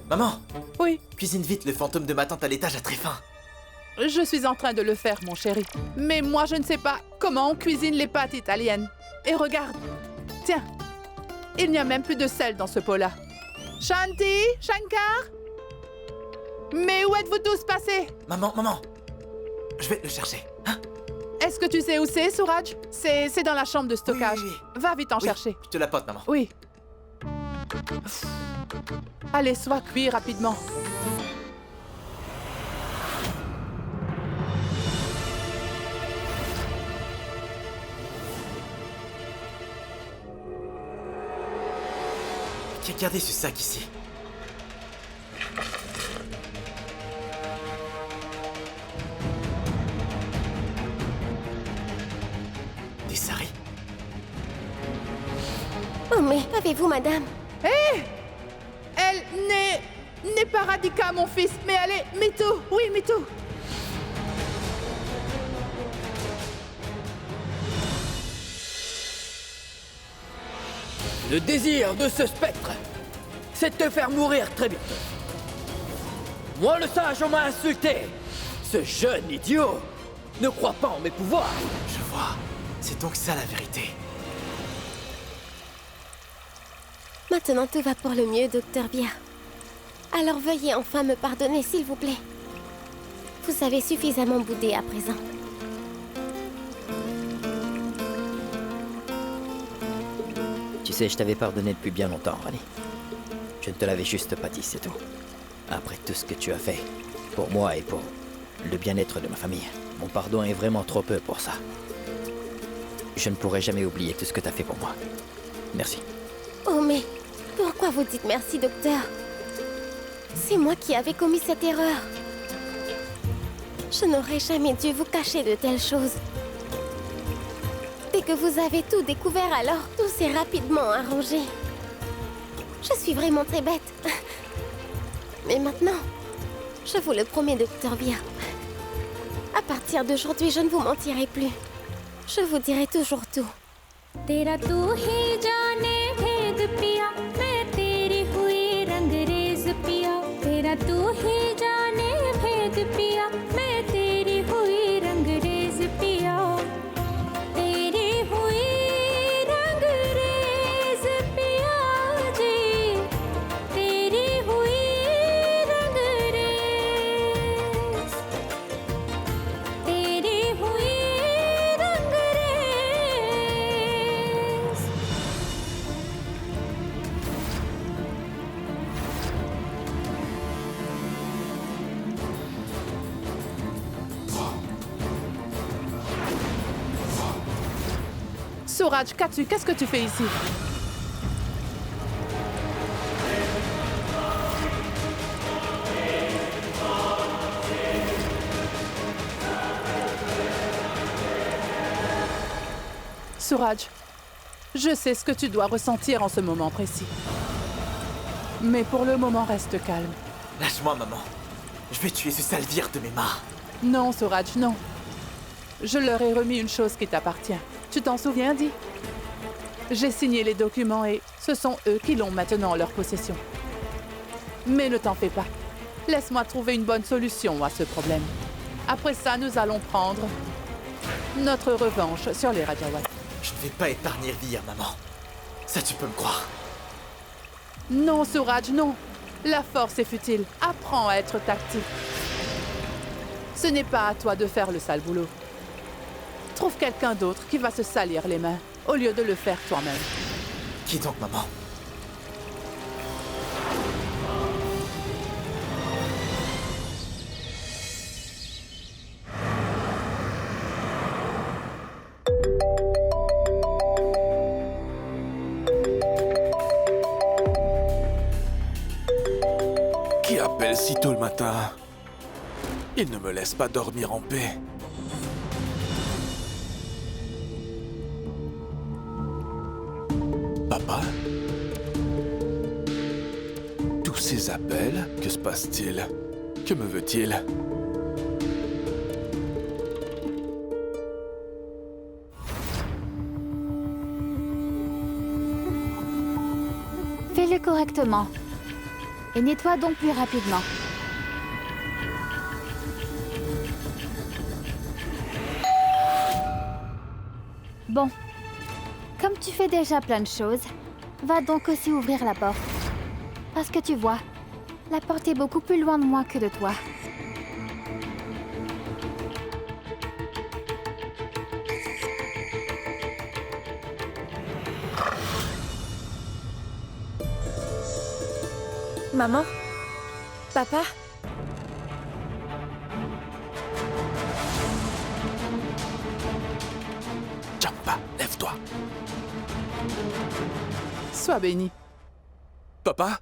Maman, Oui, cuisine vite, le fantôme de ma tante à l'étage a très faim. je suis en train de le faire, mon chéri. Mais moi, je ne sais pas comment on cuisine les pâtes italiennes. Et regarde, tiens, il n'y a même plus de sel dans ce pot-là. Shanti, Shankar? Mais où êtes-vous tous passés? Maman, je vais le chercher. Hein? Est-ce que tu sais où c'est, Suraj? C'est dans la chambre de stockage. Oui. Va vite en Oui, chercher. je te la pote, maman. Oui. Allez, sois cuit rapidement. Qui a gardé ce sac ici? Des saris? Oh mais, qu'avez-vous, madame? Elle n'est pas Radhika, mon fils, mais elle est Mitu. Oui, Mitu. Le désir de ce spectre, c'est de te faire mourir très bientôt. Moi, le sage, on m'a insulté. Ce jeune idiot ne croit pas en mes pouvoirs. Je vois. C'est donc ça la vérité. Maintenant, tout va pour le mieux, docteur Bia. Alors veuillez enfin me pardonner, s'il vous plaît. Vous avez suffisamment boudé à présent. Tu sais, je t'avais pardonné depuis bien longtemps, Rani. Je ne te l'avais juste pas dit, c'est tout. Après tout ce que tu as fait, pour moi et pour le bien-être de ma famille, mon pardon est vraiment trop peu pour ça. Je ne pourrai jamais oublier tout ce que tu as fait pour moi. Merci. Oh mais, pourquoi vous dites merci, docteur? C'est moi qui avais commis cette erreur. Je n'aurais jamais dû vous cacher de telles choses. Dès que vous avez tout découvert, alors tout s'est rapidement arrangé. Je suis vraiment très bête. Mais maintenant, je vous le promets, docteur Bia. À partir d'aujourd'hui, je ne vous mentirai plus. Je vous dirai toujours tout. तेरा तू ही जाने भेद पिया मैं तेरी हुई रंगरेज पिया तेरा तू ही जाने भेद पिया मैं तेरी हुई रंगरेज पिया तेरी हुई रंगरेज पिया जी तेरी हुई रंगरेज तेरी हुई Rangrez Suraj, Katsu, qu'est-ce que tu fais ici? Suraj, je sais ce que tu dois ressentir en ce moment précis. Mais pour le moment, reste calme. Lâche-moi, maman. Je vais tuer ce salvire de mes mains. Non, Suraj, non. Je leur ai remis une chose qui t'appartient. Tu t'en souviens, Di? J'ai signé les documents et ce sont eux qui l'ont maintenant en leur possession. Mais ne t'en fais pas. Laisse-moi trouver une bonne solution à ce problème. Après ça, nous allons prendre notre revanche sur les Rajawat. Je ne vais pas épargner Vir, maman. Ça, tu peux me croire. Non, Suraj, non. La force est futile. Apprends à être tactique. Ce n'est pas à toi de faire le sale boulot. Trouve quelqu'un d'autre qui va se salir les mains, au lieu de le faire toi-même. Qui donc, maman? Qui appelle si tôt le matin? Il ne me laisse pas dormir en paix. Papa? Tous ces appels, que se passe-t-il? Que me veut-il? Fais-le correctement. et nettoie donc plus rapidement. Bon, comme tu fais déjà plein de choses, va donc aussi ouvrir la porte. Parce que tu vois, la porte est beaucoup plus loin de moi que de toi. Maman? Papa? Champa, lève-toi. Sois béni. Papa,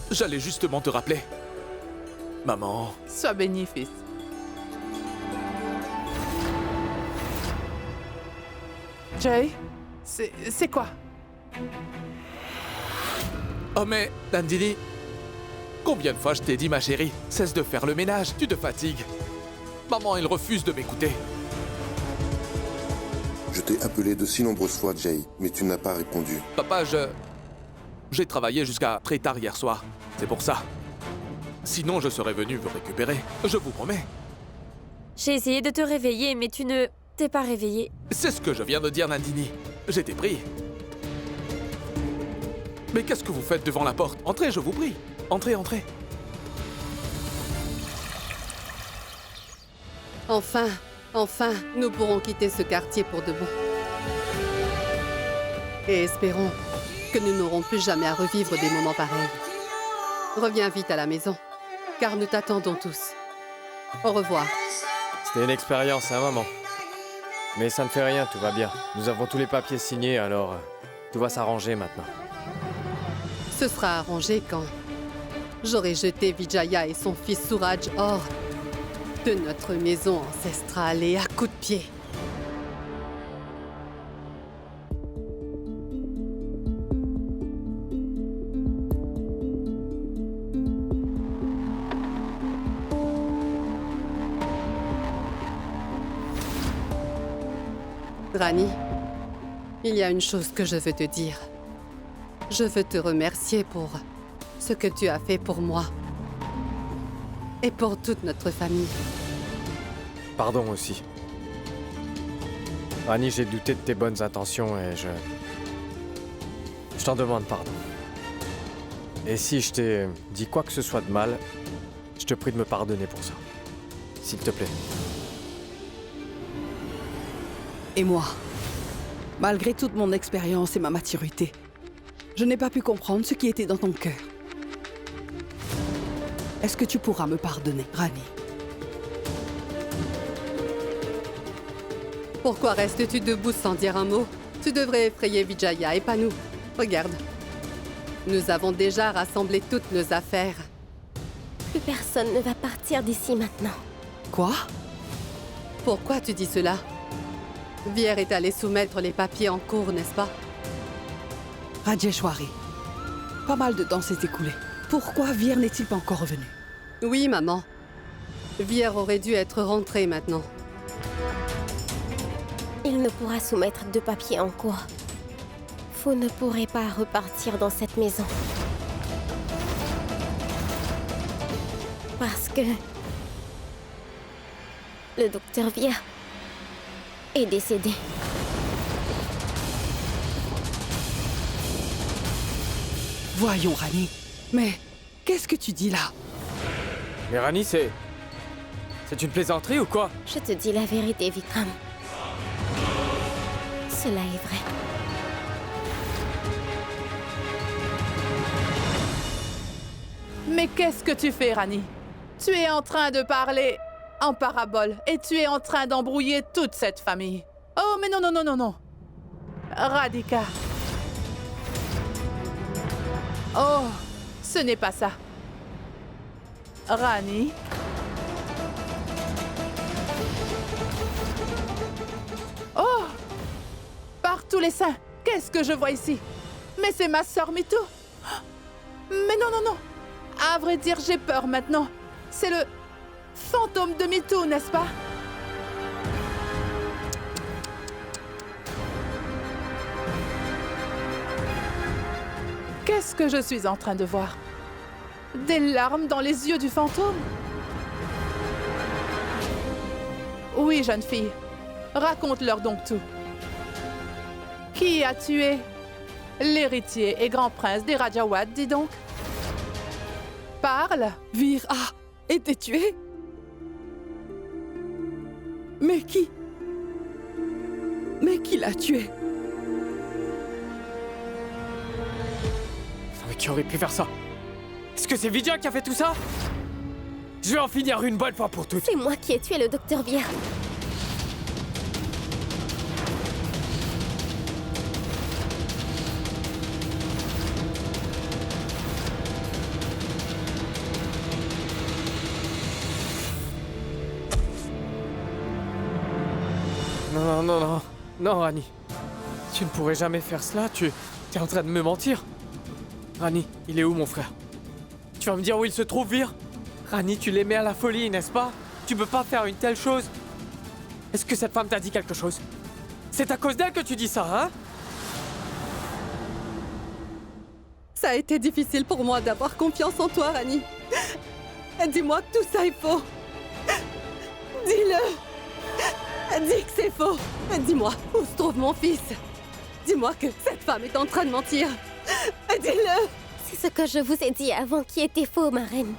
j'allais justement te rappeler. Maman, Sois béni, fils. Jay, c'est quoi? oh mais, Nandini, combien de fois je t'ai dit, ma chérie, cesse de faire le ménage, tu te fatigues. Maman, elle refuse de m'écouter. Je t'ai appelé de si nombreuses fois, Jay, mais tu n'as pas répondu. Papa, j'ai travaillé jusqu'à très tard hier soir. C'est pour ça. Sinon, je serais venu vous récupérer. Je vous promets. J'ai essayé de te réveiller, mais tu ne t'es pas réveillé. C'est ce que je viens de dire, Nandini. J'étais pris. Mais qu'est-ce que vous faites devant la porte? Entrez, je vous prie. Entrez, entrez. Enfin, nous pourrons quitter ce quartier pour de bon. Et espérons que nous n'aurons plus jamais à revivre des moments pareils. Reviens vite à la maison, car nous t'attendons tous. Au revoir. C'était une expérience, hein, maman. Mais ça ne fait rien, tout va bien. Nous avons tous les papiers signés, alors tout va s'arranger maintenant. Ce sera arrangé quand j'aurai jeté Vijaya et son fils Suraj hors de notre maison ancestrale et à coups de pied. Rani, il y a une chose que je veux te dire. Je veux te remercier pour ce que tu as fait pour moi et pour toute notre famille. Pardon aussi. Rani, j'ai douté de tes bonnes intentions et je t'en demande pardon. Et si je t'ai dit quoi que ce soit de mal, je te prie de me pardonner pour ça. S'il te plaît. Et moi, malgré toute mon expérience et ma maturité, je n'ai pas pu comprendre ce qui était dans ton cœur. Est-ce que tu pourras me pardonner, Rani? Pourquoi restes-tu debout sans dire un mot? Tu devrais effrayer Vijaya et pas nous. Regarde. Nous avons déjà rassemblé toutes nos affaires. Plus personne ne va partir d'ici maintenant. Quoi? Pourquoi tu dis cela? Vier est allé soumettre les papiers en cours, n'est-ce pas? Rajeshwari, pas mal de temps s'est écoulé. Pourquoi Vir n'est-il pas encore revenu? Oui, maman. Vier aurait dû être rentré maintenant. Il ne pourra soumettre de papiers en cours. Vous ne pourrez pas repartir dans cette maison. Parce que le docteur Via est décédé. Voyons, Rani. Mais qu'est-ce que tu dis là? Mais Rani, c'est une plaisanterie ou quoi? Je te dis la vérité, Vikram. Cela est vrai. Mais qu'est-ce que tu fais, Rani? Tu es en train de parler en parabole et tu es en train d'embrouiller toute cette famille. Oh, mais non, non, non, non, non. Radhika. Oh, ce n'est pas ça. Rani. Oh! Par tous les saints, qu'est-ce que je vois ici? Mais c'est ma sœur Mitou. Mais non, non, non. À vrai dire, j'ai peur maintenant. C'est le fantôme de Mitou, n'est-ce pas? Qu'est-ce que je suis en train de voir? Des larmes dans les yeux du fantôme? Oui, jeune fille. Raconte-leur donc tout. Qui a tué l'héritier et grand prince des Rajawat, dis donc? Parle! Vir a été tué? Mais qui? Mais qui l'a tué? Mais qui aurait pu faire ça? Est-ce que c'est Vidya qui a fait tout ça? Je vais en finir une bonne fois pour toutes. C'est moi qui ai tué le docteur Vir. Non, Rani. Tu ne pourrais jamais faire cela, tu es en train de me mentir. Rani, il est où mon frère? Tu vas me dire où il se trouve, Vir? Rani, tu l'aimais à la folie, n'est-ce pas? Tu peux pas faire une telle chose. Est-ce que cette femme t'a dit quelque chose? C'est à cause d'elle que tu dis ça, hein? Ça a été difficile pour moi d'avoir confiance en toi, Rani. Dis-moi que tout ça est faux. Dis-le. Dis que c'est faux. Dis-moi où se trouve mon fils. Dis-moi que cette femme est en train de mentir. Dis-le. C'est ce que je vous ai dit avant qui était faux, ma reine.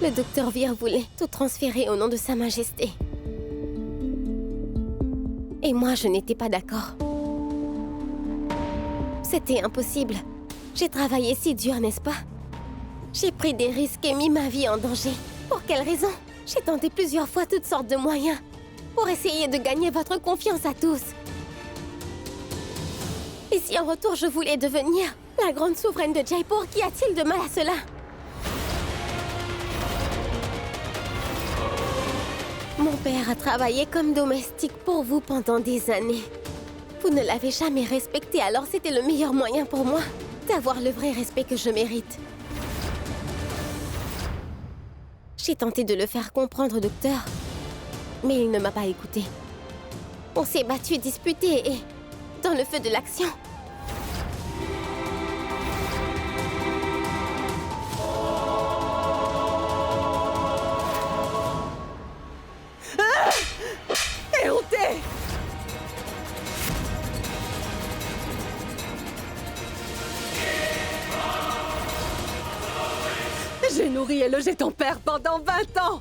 Le docteur Vir voulait tout transférer au nom de Sa Majesté. Et moi, je n'étais pas d'accord. C'était impossible. J'ai travaillé si dur, n'est-ce pas? J'ai pris des risques et mis ma vie en danger. Pour quelle raison? J'ai tenté plusieurs fois toutes sortes de moyens pour essayer de gagner votre confiance à tous. Et si en retour je voulais devenir la grande souveraine de Jaipur, qu'y a-t-il de mal à cela? Mon père a travaillé comme domestique pour vous pendant des années. Vous ne l'avez jamais respecté, alors c'était le meilleur moyen pour moi d'avoir le vrai respect que je mérite. J'ai tenté de le faire comprendre au docteur, mais il ne m'a pas écouté. On s'est battu, disputé et dans le feu de l'action. Éhouté! J'ai nourri et logé ton père pendant 20 ans.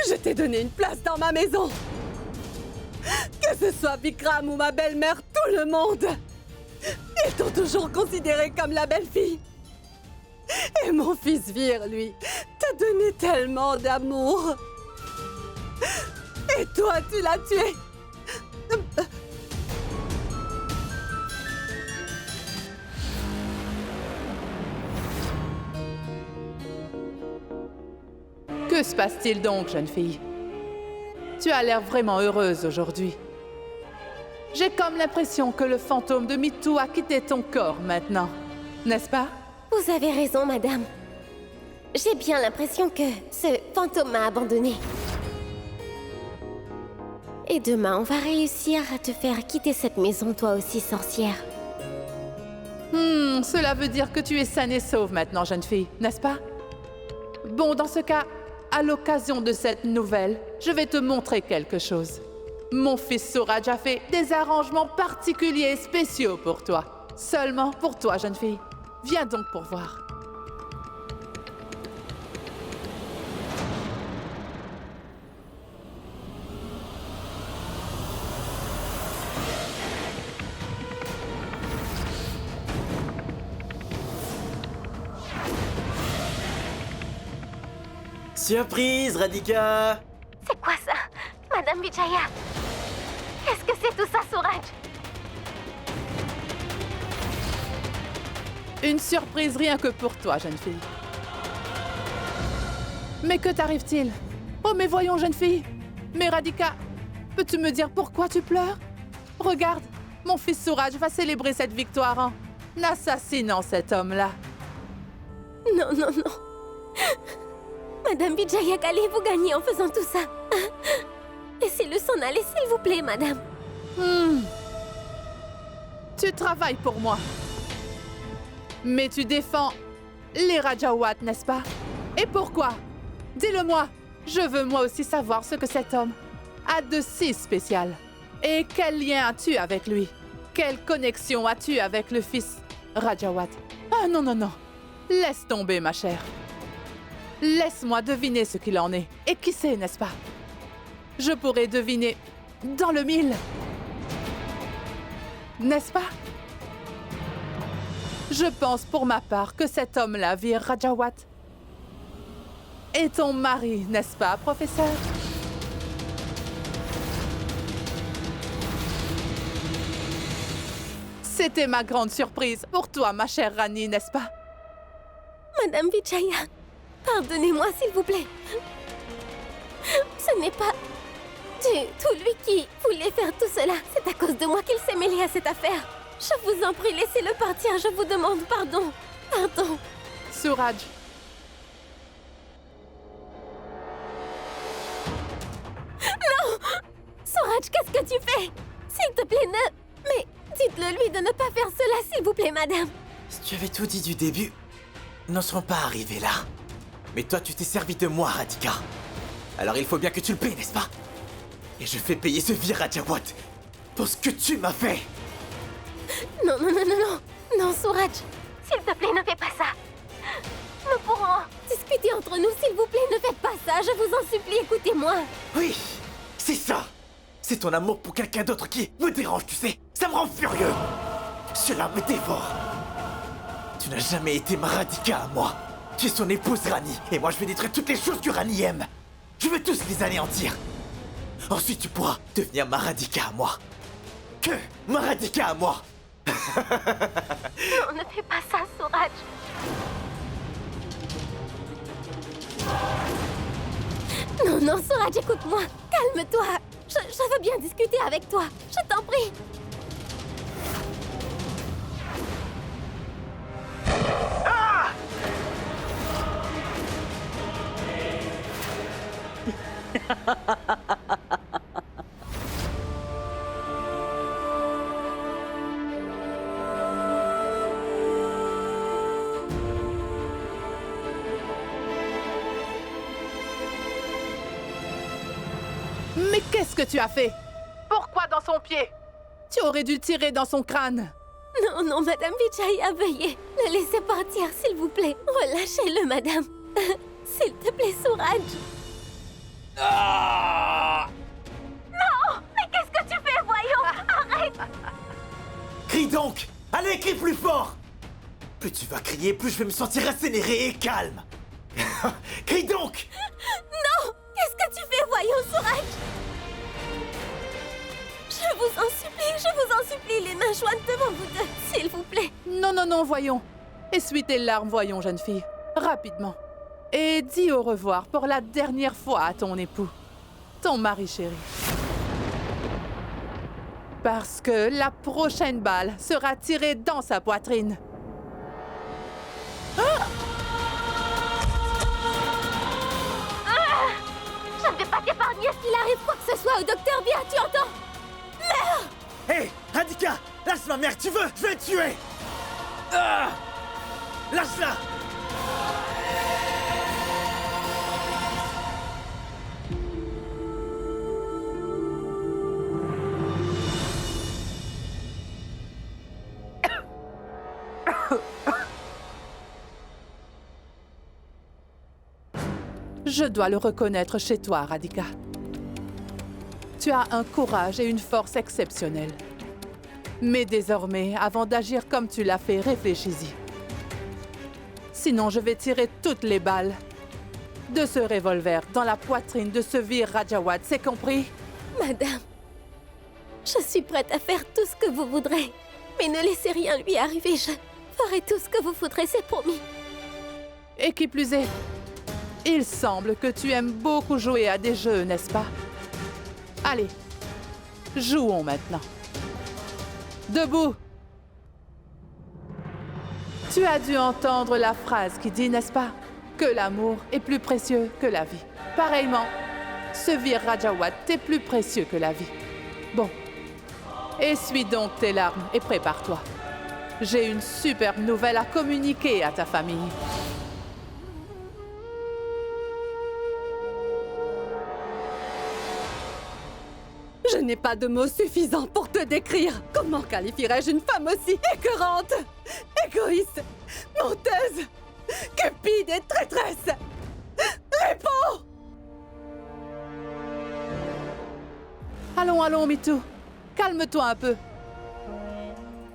Je t'ai donné une place dans ma maison. Que ce soit Vikram ou ma belle-mère, tout le monde. Ils t'ont toujours considéré comme la belle-fille. Et mon fils Vir, lui, t'a donné tellement d'amour. Et toi, tu l'as tué. Que se passe-t-il donc, jeune fille? Tu as l'air vraiment heureuse aujourd'hui. J'ai comme l'impression que le fantôme de Mitou a quitté ton corps maintenant, n'est-ce pas? Vous avez raison, madame. J'ai bien l'impression que ce fantôme m'a abandonnée. Et demain, on va réussir à te faire quitter cette maison, toi aussi, sorcière. Cela veut dire que tu es saine et sauve maintenant, jeune fille, n'est-ce pas? Bon, dans ce cas, à l'occasion de cette nouvelle, je vais te montrer quelque chose. Mon fils Suraj a fait des arrangements particuliers et spéciaux pour toi. Seulement pour toi, jeune fille. Viens donc pour voir. Surprise, Radhika! C'est quoi ça? Madame Vijaya? Qu'est-ce que c'est tout ça, Suraj? Une surprise rien que pour toi, jeune fille. Mais que t'arrive-t-il? Oh, mais voyons, jeune fille. Mais Radhika, peux-tu me dire pourquoi tu pleures? Regarde, mon fils Suraj va célébrer cette victoire en assassinant cet homme-là. Non, non, non. Madame Vijaya, qu'allez-vous gagner en faisant tout ça? Laissez-le s'en aller, s'il vous plaît, madame. Tu travailles pour moi. Mais tu défends les Rajawat, n'est-ce pas? Et pourquoi? Dis-le-moi. Je veux moi aussi savoir ce que cet homme a de si spécial. Et quel lien as-tu avec lui? Quelle connexion as-tu avec le fils Rajawat? Ah non, non, non. Laisse tomber, ma chère. Laisse-moi deviner ce qu'il en est. Et qui sait, n'est-ce pas? Je pourrais deviner dans le 1000. N'est-ce pas? Je pense pour ma part que cet homme-là, Vir Rajawat, est ton mari, n'est-ce pas, professeur? C'était ma grande surprise pour toi, ma chère Rani, n'est-ce pas? Madame Vijaya, pardonnez-moi s'il vous plaît. Ce n'est pas du tout lui qui voulait faire tout cela. C'est à cause de moi qu'il s'est mêlé à cette affaire. Je vous en prie, laissez-le partir. Je vous demande pardon. Pardon. Suraj. Non! Suraj, qu'est-ce que tu fais? S'il te plaît, ne... Mais dites-le lui de ne pas faire cela, s'il vous plaît, madame. Si tu avais tout dit du début, nous n'en serons pas arrivés là. Mais toi, tu t'es servi de moi, Radhika. Alors il faut bien que tu le payes, n'est-ce pas? Et je fais payer ce Vir Rajawat pour ce que tu m'as fait. Non, non, non, non, non. Non, Suraj. S'il te plaît, ne fais pas ça. Nous pourrons discuter entre nous, s'il vous plaît. Ne faites pas ça, je vous en supplie, écoutez-moi. Oui, c'est ça. C'est ton amour pour quelqu'un d'autre qui me dérange, tu sais. Ça me rend furieux. Cela me dévore. Tu n'as jamais été ma Radhika à moi. Tu es son épouse Rani. Et moi, je vais détruire toutes les choses que Rani aime. Je veux tous les anéantir. Ensuite, tu pourras devenir ma Radhika à moi. Que ma Radhika à moi. Non, ne fais pas ça, Suraj. Non, non, Suraj, écoute-moi. Calme-toi. Je veux bien discuter avec toi. Je t'en prie. Ah! Mais qu'est-ce que tu as fait? Pourquoi dans son pied? Tu aurais dû tirer dans son crâne. Non, non, Madame Vijaya, veuillez le laisser partir, s'il vous plaît. Relâchez-le, Madame. S'il te plaît, Suraj. Ah! Non! Mais qu'est-ce que tu fais, voyons? Arrête! Crie donc! Allez, crie plus fort! Plus tu vas crier, plus je vais me sentir incinéré et calme. Crie donc! Non! Qu'est-ce que tu fais, voyons, Suraj? Je vous en supplie, les mains jointes devant vous deux, s'il vous plaît. Non, non, non, voyons. Essuie tes larmes, voyons, jeune fille. Rapidement. Et dis au revoir pour la dernière fois à ton époux. Ton mari chéri. Parce que la prochaine balle sera tirée dans sa poitrine. Je ne vais pas t'épargner s'il arrive quoi que ce soit au docteur Via, tu entends? Meurs! Hé, hey, Radhika! Lâche ma mère, tu veux? Je vais le tuer! Ah! Lâche-la! Je dois le reconnaître chez toi, Radhika. Tu as un courage et une force exceptionnels. Mais désormais, avant d'agir comme tu l'as fait, réfléchis-y. Sinon, je vais tirer toutes les balles de ce revolver dans la poitrine de ce Vir Rajawat, c'est compris? Madame, je suis prête à faire tout ce que vous voudrez. Mais ne laissez rien lui arriver, je ferai tout ce que vous voudrez, c'est promis. Et qui plus est, il semble que tu aimes beaucoup jouer à des jeux, n'est-ce pas? Allez, jouons maintenant. Debout! Tu as dû entendre la phrase qui dit, n'est-ce pas, que l'amour est plus précieux que la vie. Pareillement, ce Vir Rajawat est plus précieux que la vie. Bon, Essuie donc tes larmes et prépare-toi. J'ai une superbe nouvelle à communiquer à ta famille. Je n'ai pas de mots suffisants pour te décrire. Comment qualifierais-je une femme aussi écœurante, égoïste, menteuse, cupide et traîtresse? Réponds! Allons, allons, Mitou. Calme-toi un peu.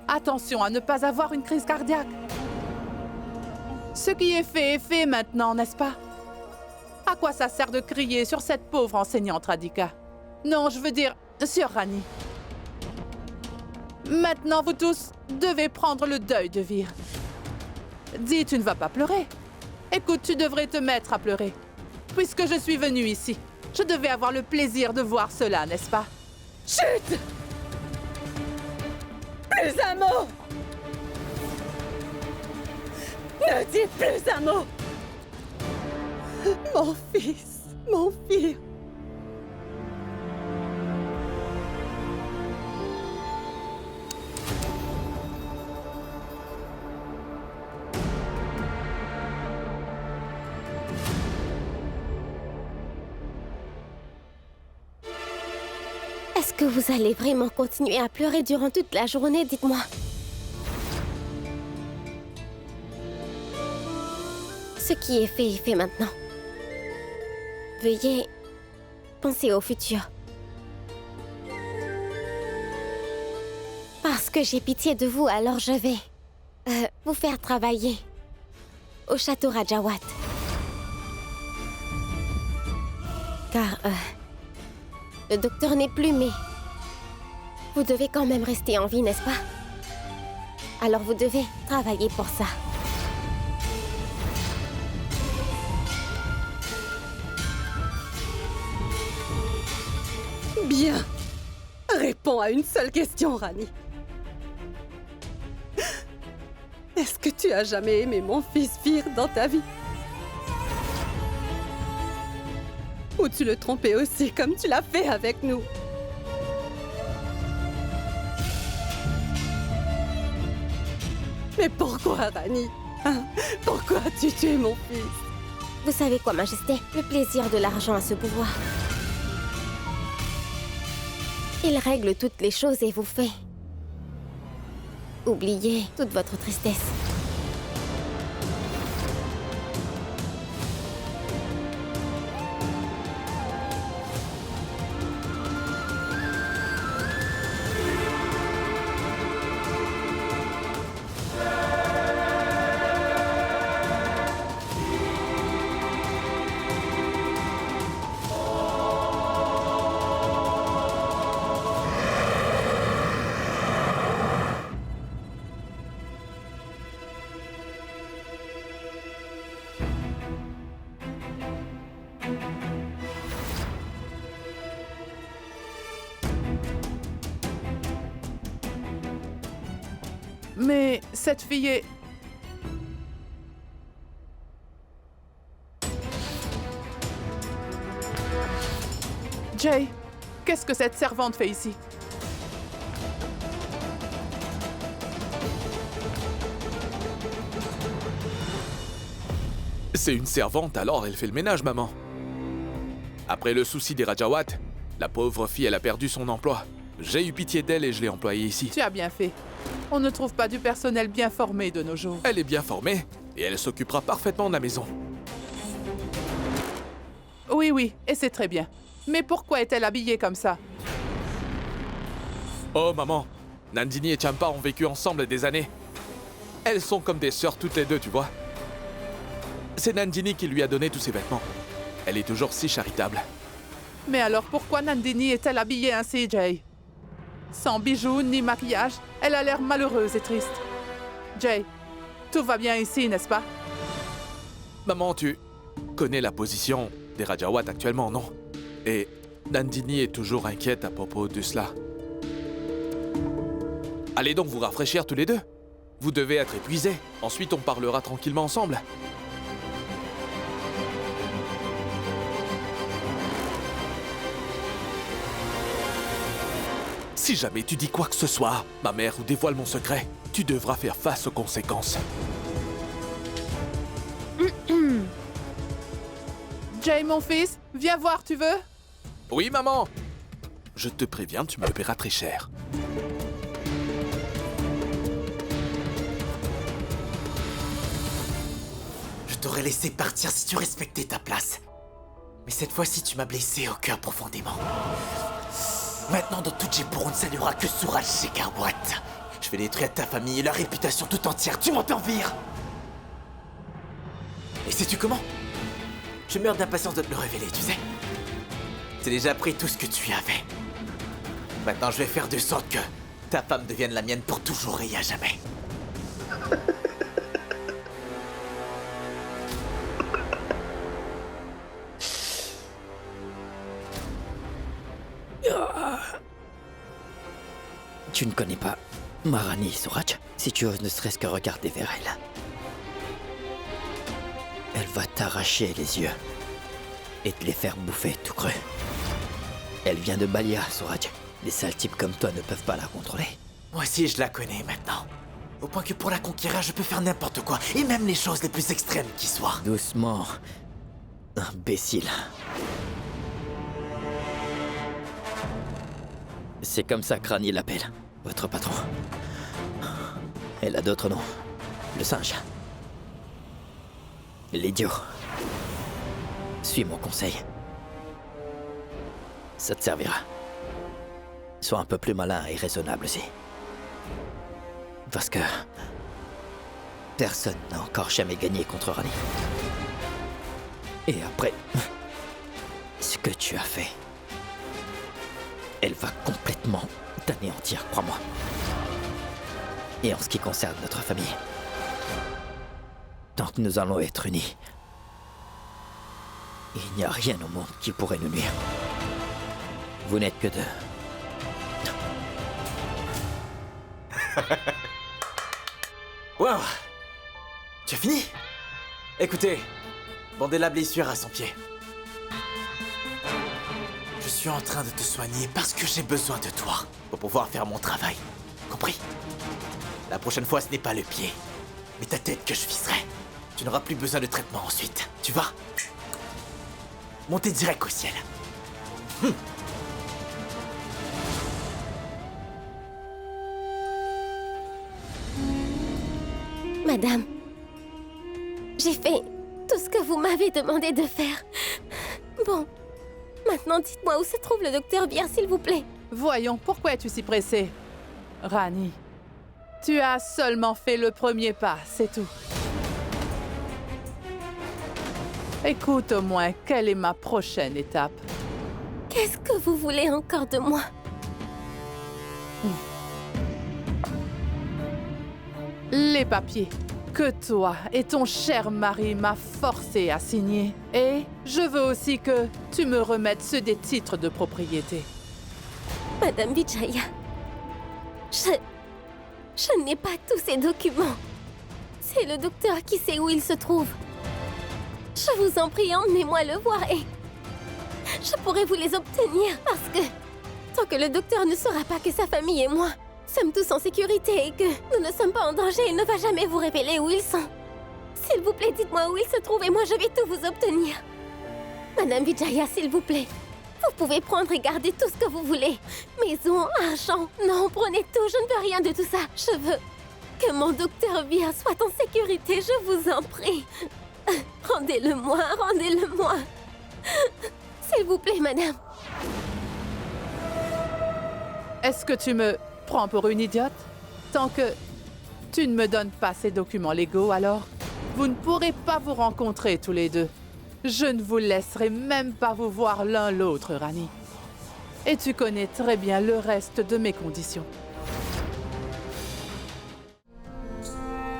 Attention à ne pas avoir une crise cardiaque. Ce qui est fait maintenant, n'est-ce pas? À quoi ça sert de crier sur cette pauvre enseignante Radhika? Non, je veux dire, sur Rani. Maintenant, vous tous devez prendre le deuil de Vir. Dis, tu ne vas pas pleurer. Écoute, tu devrais te mettre à pleurer. Puisque je suis venue ici, je devais avoir le plaisir de voir cela, n'est-ce pas? Chut! Plus un mot! Ne dis plus un mot! Mon fils, mon fils! Est-ce que vous allez vraiment continuer à pleurer durant toute la journée, dites-moi? Ce qui est fait maintenant. Veuillez penser au futur. Parce que j'ai pitié de vous, alors je vais vous faire travailler au château Rajawat. Car le docteur n'est plus, mais vous devez quand même rester en vie, n'est-ce pas? Alors vous devez travailler pour ça. Bien. Réponds à une seule question, Rani. Est-ce que tu as jamais aimé mon fils Vir dans ta vie? Ou tu le trompais aussi comme tu l'as fait avec nous? Mais pourquoi, Rani? Hein? Pourquoi as-tu tué mon fils? Vous savez quoi, Majesté? Le plaisir de l'argent a ce pouvoir. Il règle toutes les choses et vous fait oublier toute votre tristesse. Mais cette fille est... Jay, qu'est-ce que cette servante fait ici? C'est une servante, alors elle fait le ménage, maman. Après le souci des Rajawat, la pauvre fille, elle a perdu son emploi. J'ai eu pitié d'elle et je l'ai employée ici. Tu as bien fait. On ne trouve pas du personnel bien formé de nos jours. Elle est bien formée et elle s'occupera parfaitement de la maison. Oui, et c'est très bien. Mais pourquoi est-elle habillée comme ça? Oh, maman, Nandini et Champa ont vécu ensemble des années. Elles sont comme des sœurs toutes les deux, tu vois. C'est Nandini qui lui a donné tous ses vêtements. Elle est toujours si charitable. Mais alors pourquoi Nandini est-elle habillée ainsi, Jay? Sans bijoux ni maquillage, elle a l'air malheureuse et triste. Jay, tout va bien ici, n'est-ce pas? Maman, tu connais la position des Rajawat actuellement, non? Et Nandini est toujours inquiète à propos de cela. Allez donc vous rafraîchir tous les deux. Vous devez être épuisés. Ensuite, on parlera tranquillement ensemble. Si jamais tu dis quoi que ce soit à ma mère ou dévoile mon secret, tu devras faire face aux conséquences. Jay, mon fils, viens voir, tu veux? Oui, maman. Je te préviens, tu me le paieras très cher. Je t'aurais laissé partir si tu respectais ta place. Mais cette fois-ci, tu m'as blessé au cœur profondément. Maintenant, dans toute Gepur, ça n'y aura que Suraj Shekhar-Buat. Je vais détruire ta famille et leur réputation tout entière. Tu m'entends, vire? Et sais-tu comment? Je meurs d'impatience de te le révéler, tu sais. J'ai déjà pris tout ce que tu avais. Maintenant, je vais faire de sorte que ta femme devienne la mienne pour toujours et à jamais. Tu ne connais pas Maharani Suraj? Si tu oses ne serait-ce que regarder vers elle, elle va t'arracher les yeux et te les faire bouffer tout cru. Elle vient de Balia, Suraj. Des sales types comme toi ne peuvent pas la contrôler. Moi aussi, je la connais maintenant. Au point que pour la conquérir, je peux faire n'importe quoi, et même les choses les plus extrêmes qui soient. Doucement, imbécile. C'est comme ça que Rani l'appelle, votre patron. Elle a d'autres noms. Le singe. L'idiot. Suis mon conseil. Ça te servira. Sois un peu plus malin et raisonnable aussi. Parce que personne n'a encore jamais gagné contre Rani. Et après ce que tu as fait, elle va complètement t'anéantir, crois-moi. Et en ce qui concerne notre famille, tant que nous allons être unis, il n'y a rien au monde qui pourrait nous nuire. Vous n'êtes que deux. Wow! Tu as fini? Écoutez, bandez la blessure à son pied. Je suis en train de te soigner parce que j'ai besoin de toi pour pouvoir faire mon travail. Compris? La prochaine fois, ce n'est pas le pied, mais ta tête que je viserai. Tu n'auras plus besoin de traitement ensuite. Tu vas monter direct au ciel. Madame, j'ai fait tout ce que vous m'avez demandé de faire. Bon, maintenant dites-moi où se trouve le docteur Vir, s'il vous plaît. Voyons, pourquoi es-tu si pressée? Rani, tu as seulement fait le premier pas, c'est tout. Écoute au moins, quelle est ma prochaine étape? Qu'est-ce que vous voulez encore de moi? Les papiers que toi et ton cher mari m'a forcé à signer. Et je veux aussi que tu me remettes ceux des titres de propriété. Madame Vijaya, je n'ai pas tous ces documents. C'est le docteur qui sait où ils se trouvent. Je vous en prie, emmenez-moi le voir et je pourrai vous les obtenir parce que tant que le docteur ne saura pas que sa famille et moi sommes tous en sécurité et que nous ne sommes pas en danger, il ne va jamais vous révéler où ils sont. S'il vous plaît, dites-moi où ils se trouvent et moi je vais tout vous obtenir. Madame Vijaya, s'il vous plaît, vous pouvez prendre et garder tout ce que vous voulez. Maison, argent, non, prenez tout, je ne veux rien de tout ça. Je veux que mon docteur Vir soit en sécurité, je vous en prie. Rendez-le-moi, rendez-le-moi. S'il vous plaît, madame. Est-ce que tu me prends pour une idiote? Tant que tu ne me donnes pas ces documents légaux, alors vous ne pourrez pas vous rencontrer tous les deux. Je ne vous laisserai même pas vous voir l'un l'autre, Rani. Et tu connais très bien le reste de mes conditions.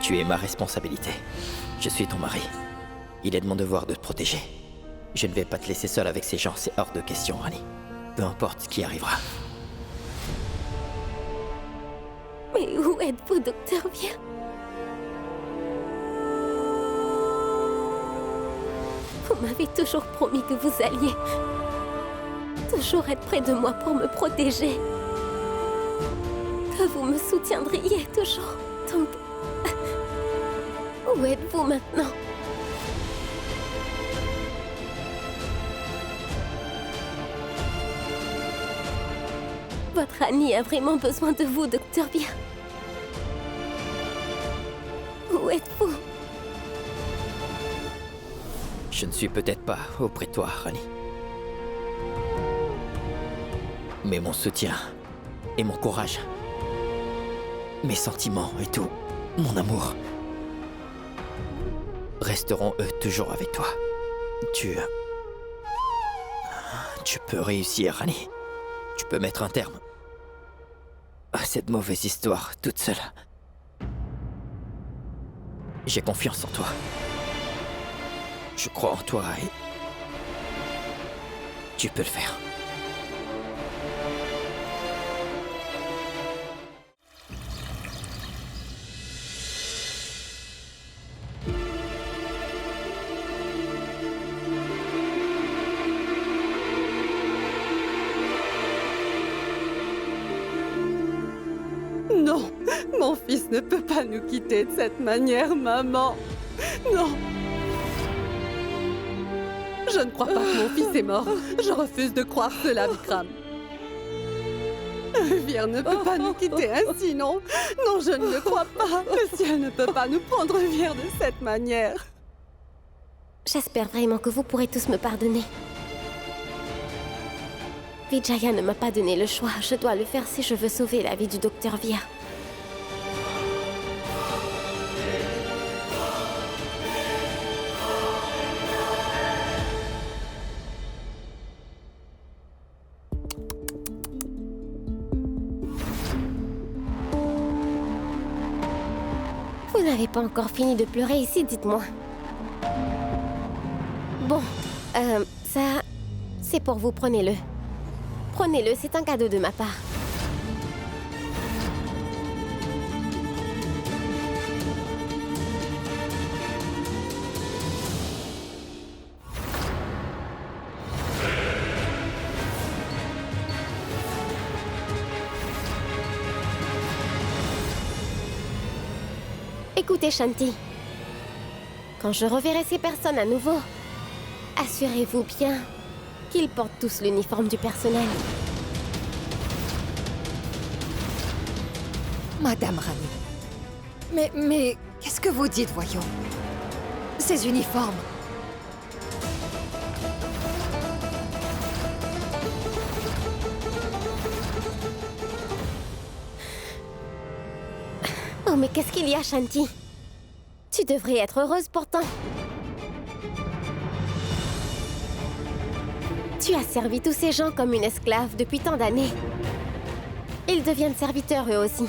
Tu es ma responsabilité. Je suis ton mari. Il est de mon devoir de te protéger. Je ne vais pas te laisser seul avec ces gens, c'est hors de question, Rani. Peu importe ce qui arrivera. Mais où êtes-vous, docteur Vir? Vous m'avez toujours promis que vous alliez toujours être près de moi pour me protéger. que vous me soutiendriez toujours. Donc, où êtes-vous maintenant? Votre Annie a vraiment besoin de vous, Docteur Bia. Où êtes-vous? Je ne suis peut-être pas auprès de toi, Rani. Mais mon soutien et mon courage, mes sentiments et tout, mon amour, resteront eux toujours avec toi. Tu peux réussir, Rani. Tu peux mettre un terme à cette mauvaise histoire toute seule. J'ai confiance en toi. Je crois en toi et tu peux le faire. Non, mon fils ne peut pas nous quitter de cette manière, maman. Non. Je ne crois pas que mon fils est mort. Je refuse de croire cela, Vikram. Vire ne peut pas nous quitter ainsi, non. Non, je ne le crois pas. Le ciel ne peut pas nous prendre Vire de cette manière. J'espère vraiment que vous pourrez tous me pardonner. Vijaya ne m'a pas donné le choix. Je dois le faire si je veux sauver la vie du Docteur Via. Vous n'avez pas encore fini de pleurer ici, dites-moi. Bon, ça, c'est pour vous, prenez-le. Prenez-le, c'est un cadeau de ma part. Écoutez, Shanti. Quand je reverrai ces personnes à nouveau, assurez-vous bien qu'ils portent tous l'uniforme du personnel. Madame Rani. Mais qu'est-ce que vous dites, voyons? Ces uniformes. Oh, mais qu'est-ce qu'il y a, Shanti? Tu devrais être heureuse pourtant. Tu as servi tous ces gens comme une esclave depuis tant d'années. Ils deviennent serviteurs eux aussi.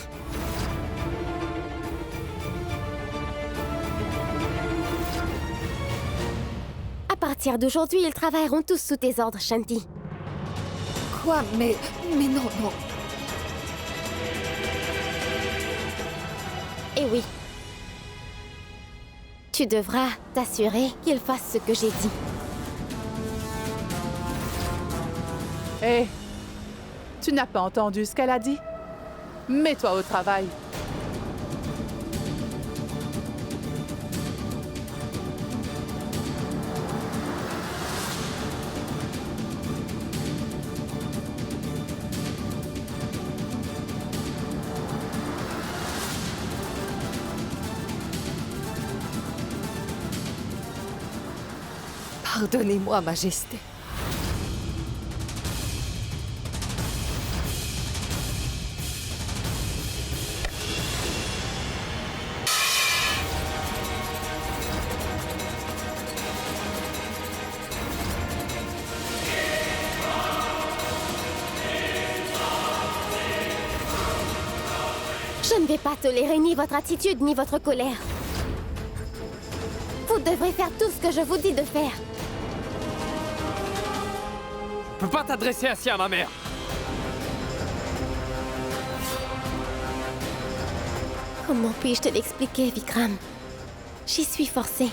À partir d'aujourd'hui, ils travailleront tous sous tes ordres, Shanti. Quoi? Mais non, non. Eh oui. Tu devras t'assurer qu'ils fassent ce que j'ai dit. Hé, tu n'as pas entendu ce qu'elle a dit? Mets-toi au travail. Pardonnez-moi, Majesté. Je ne vais pas tolérer ni votre attitude ni votre colère. Vous devrez faire tout ce que je vous dis de faire. Je peux pas t'adresser ainsi à ma mère. Comment puis-je te l'expliquer, Vikram? J'y suis forcée.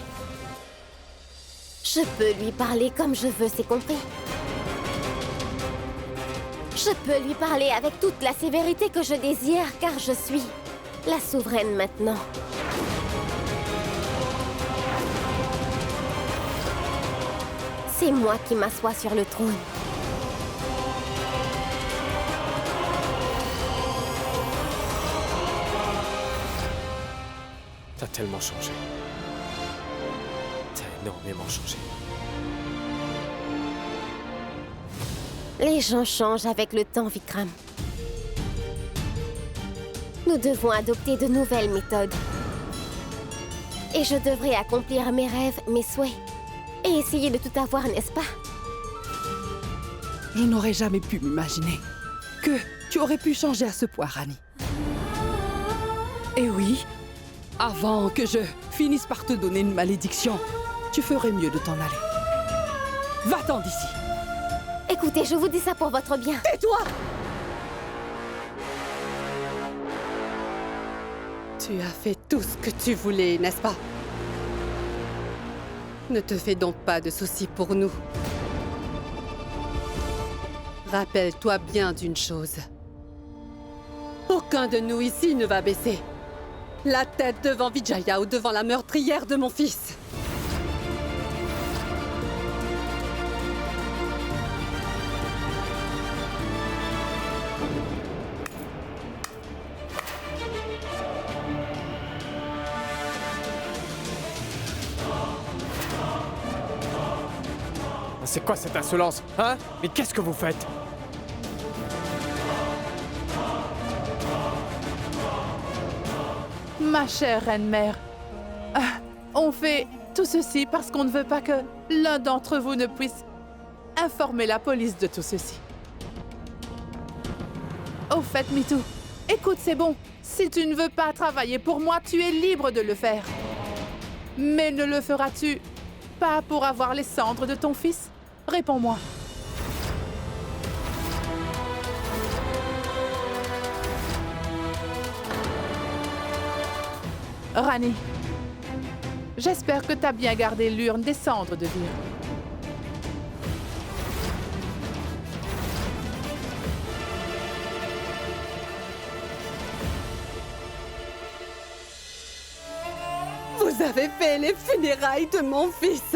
Je peux lui parler comme je veux, c'est compris. Je peux lui parler avec toute la sévérité que je désire, car je suis la souveraine maintenant. C'est moi qui m'assois sur le trône. T'as tellement changé. T'as énormément changé. Les gens changent avec le temps, Vikram. Nous devons adopter de nouvelles méthodes. Et je devrais accomplir mes rêves, mes souhaits. Et essayer de tout avoir, n'est-ce pas? Je n'aurais jamais pu m'imaginer que tu aurais pu changer à ce point, Rani. Et oui, avant que je finisse par te donner une malédiction, tu ferais mieux de t'en aller. Va-t'en d'ici. Écoutez, je vous dis ça pour votre bien. Tais-toi! Tu as fait tout ce que tu voulais, n'est-ce pas? Ne te fais donc pas de soucis pour nous. Rappelle-toi bien d'une chose. Aucun de nous ici ne va baisser la tête devant Vijaya ou devant la meurtrière de mon fils. C'est quoi cette insolence, hein? Mais qu'est-ce que vous faites? Ma chère reine-mère, on fait tout ceci parce qu'on ne veut pas que l'un d'entre vous ne puisse informer la police de tout ceci. Au fait, Mitou, écoute, c'est bon. Si tu ne veux pas travailler pour moi, tu es libre de le faire. Mais ne le feras-tu pas pour avoir les cendres de ton fils? Réponds-moi. Rani, j'espère que t'as bien gardé l'urne des cendres de Vir. Vous avez fait les funérailles de mon fils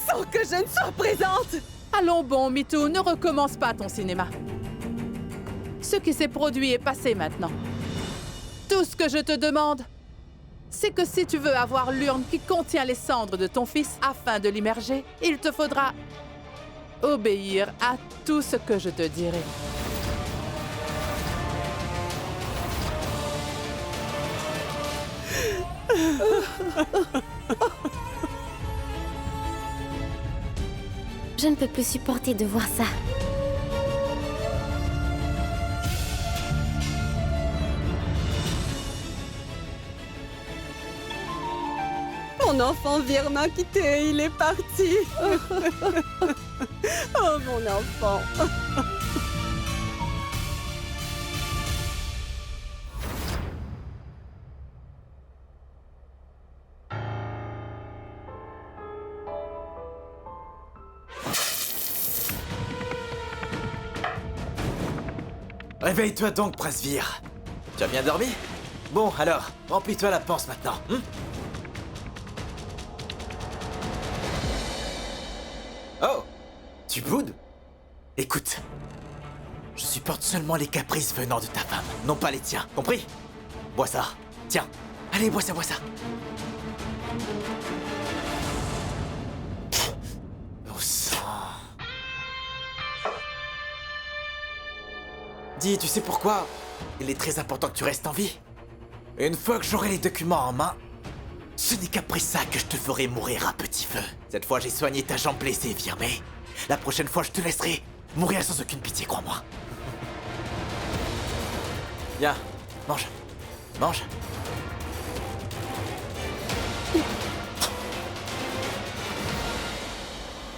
sans que je ne sois présente! Allons bon, Mitou, ne recommence pas ton cinéma. Ce qui s'est produit est passé maintenant. Tout ce que je te demande, c'est que si tu veux avoir l'urne qui contient les cendres de ton fils afin de l'immerger, il te faudra obéir à tout ce que je te dirai. Je ne peux plus supporter de voir ça. Mon enfant Vir m'a quitté, il est parti. Oh, mon enfant. Réveille-toi donc, Prince Vir. Tu as bien dormi? Bon, alors, remplis-toi la panse maintenant, Oh! Tu boudes? Écoute, je supporte seulement les caprices venant de ta femme, non pas les tiens, compris? Bois ça. Tiens, allez, bois ça, bois ça. Au sang. Dis, tu sais pourquoi il est très important que tu restes en vie? Une fois que j'aurai les documents en main, ce n'est qu'après ça que je te ferai mourir à petit feu. Cette fois, j'ai soigné ta jambe blessée, Vir, mais la prochaine fois, je te laisserai mourir sans aucune pitié, crois-moi. Viens, mange. Mange.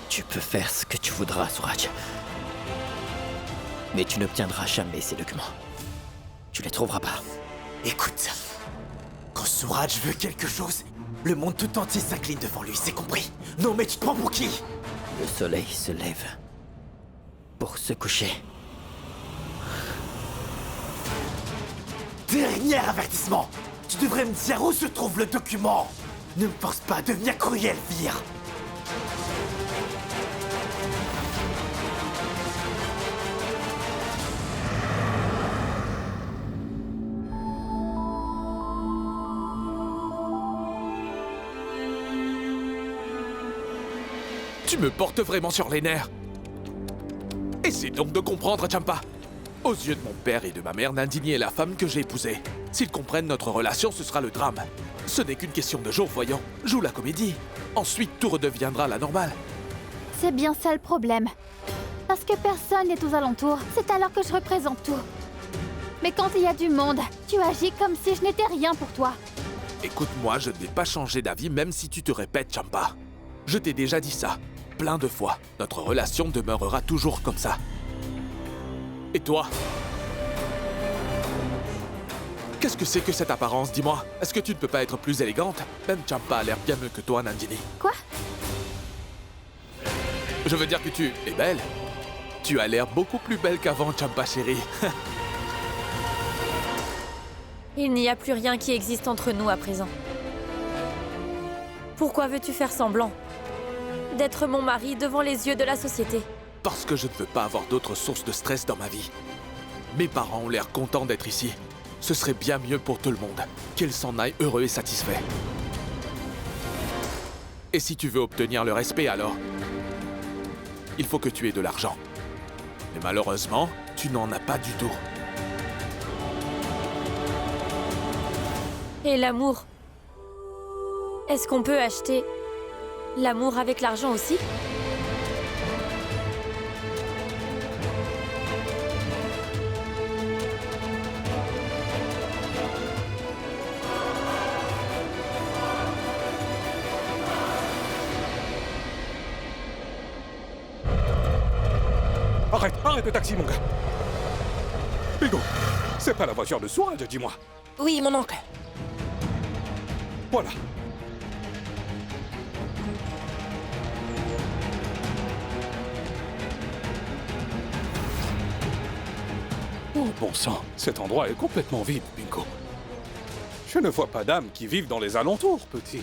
Tu peux faire ce que tu voudras, Suraj. Mais tu n'obtiendras jamais ces documents. Tu les trouveras pas. Écoute, quand Suraj veut quelque chose, le monde tout entier s'incline devant lui, c'est compris? Non, mais tu te prends pour qui? Le soleil se lève pour se coucher. Dernier avertissement. Tu devrais me dire où se trouve le document. Ne me force pas à devenir cruel, Vir. Tu me portes vraiment sur les nerfs. Essaie donc de comprendre, Champa. Aux yeux de mon père et de ma mère, Nandini est la femme que j'ai épousée. S'ils comprennent notre relation, ce sera le drame. Ce n'est qu'une question de jours, voyons. Joue la comédie. Ensuite, tout redeviendra la normale. C'est bien ça le problème. Parce que personne n'est aux alentours, c'est alors que je représente tout. Mais quand il y a du monde, tu agis comme si je n'étais rien pour toi. Écoute-moi, je ne vais pas changer d'avis même si tu te répètes, Champa. Je t'ai déjà dit ça, plein de fois. Notre relation demeurera toujours comme ça. Et toi? Qu'est-ce que c'est que cette apparence, dis-moi? Est-ce que tu ne peux pas être plus élégante? Même Champa a l'air bien mieux que toi, Nandini. Quoi? Je veux dire que tu es belle. Tu as l'air beaucoup plus belle qu'avant, Champa chérie. Il n'y a plus rien qui existe entre nous à présent. Pourquoi veux-tu faire semblant d'être mon mari devant les yeux de la société? Parce que je ne veux pas avoir d'autres sources de stress dans ma vie. Mes parents ont l'air contents d'être ici. Ce serait bien mieux pour tout le monde, qu'ils s'en aillent heureux et satisfaits. Et si tu veux obtenir le respect, alors il faut que tu aies de l'argent. Mais malheureusement, tu n'en as pas du tout. Et l'amour? Est-ce qu'on peut acheter l'amour avec l'argent aussi? Arrête le taxi, mon gars. Bigo, c'est pas la voiture de Sword, dis-moi. Oui, mon oncle. Voilà. Oh, bon sang, cet endroit est complètement vide, Bingo. Je ne vois pas d'âmes qui vivent dans les alentours, petit.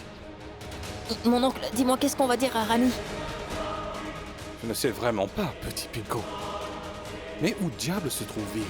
Mon oncle, dis-moi, qu'est-ce qu'on va dire à Rani? Je ne sais vraiment pas, petit Bingo. Mais où diable se trouve Vir?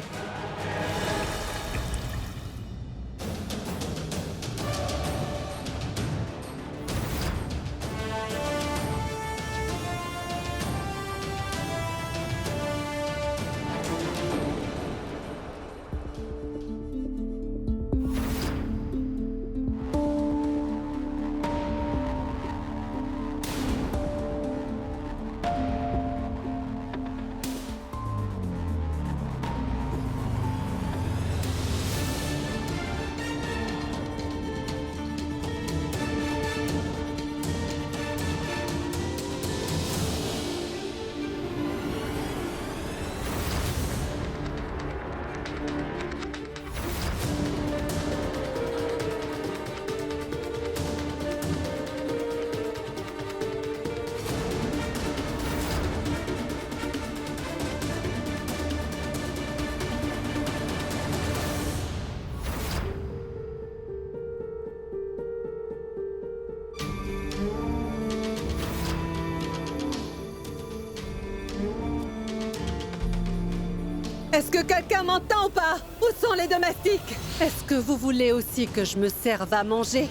Est-ce que quelqu'un m'entend ou pas? Où sont les domestiques? Est-ce que vous voulez aussi que je me serve à manger?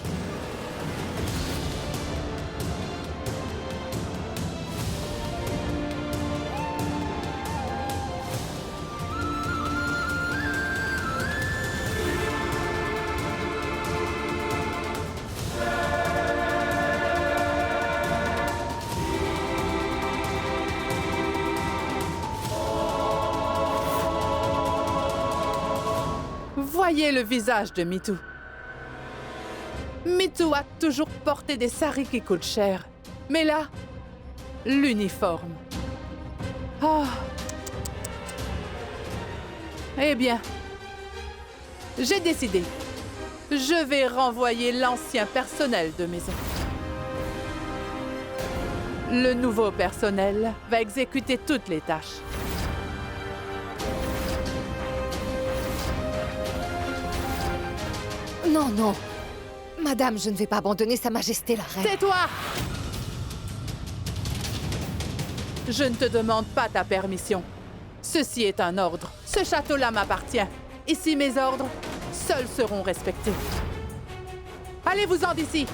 Voyez le visage de Mitou. Mitou a toujours porté des saris qui coûtent cher. Mais là, l'uniforme. Ah. Eh bien, j'ai décidé. Je vais renvoyer l'ancien personnel de maison. Le nouveau personnel va exécuter toutes les tâches. Non, non. Madame, je ne vais pas abandonner Sa Majesté la Reine. Tais-toi! Je ne te demande pas ta permission. Ceci est un ordre. Ce château-là m'appartient. Ici, mes ordres, seuls seront respectés. Allez-vous-en d'ici!